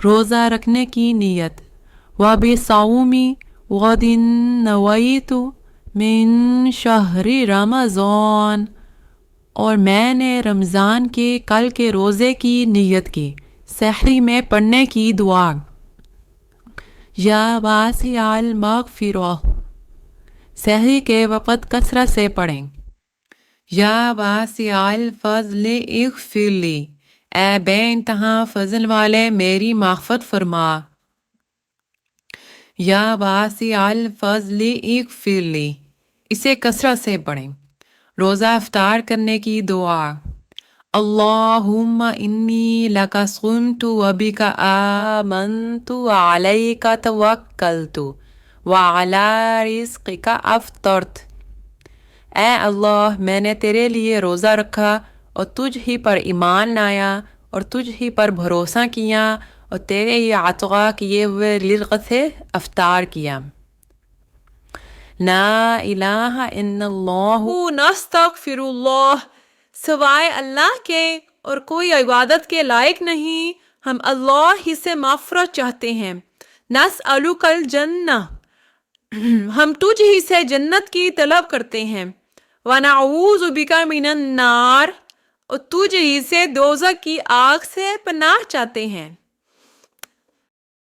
روزہ رکھنے کی نیت. وبصوم غد نویت من شہر رمضان، اور میں نے رمضان کے کل کے روزے کی نیت کی سحری میں پڑھنے کی دعا. یا واسع المغفرہ، سحری کے وقت کثرت سے پڑھیں. یا واسع الفضل اغفر لی، اے بے انتہا فضل والے میری مغفرت فرما. یا واسع الفضل اغفر لی، اسے کثرت سے پڑھیں. روزہ افطار کرنے کی دعا. اللہم انی لک صمت وبک آمنت وعلیک توکلت وعلی رزقک افطرت. اے اللہ، میں نے تیرے لیے روزہ رکھا اور تجھ ہی پر ایمان لایا اور تجھ ہی پر بھروسہ کیا اور تیرے ہی عطا کیے ہوئے رزق سے افطار کیا. لا الہ الا اللہ نستغفر اللہ، سوائے اللہ کے اور کوئی عبادت کے لائق نہیں، ہم اللہ ہی سے مغفرت چاہتے ہیں. نسألک الجنہ، ہم تجھ ہی سے جنت کی طلب کرتے ہیں. ونعوذ بک من النار، اور تجھ ہی سے دوزخ کی آگ سے پناہ چاہتے ہیں.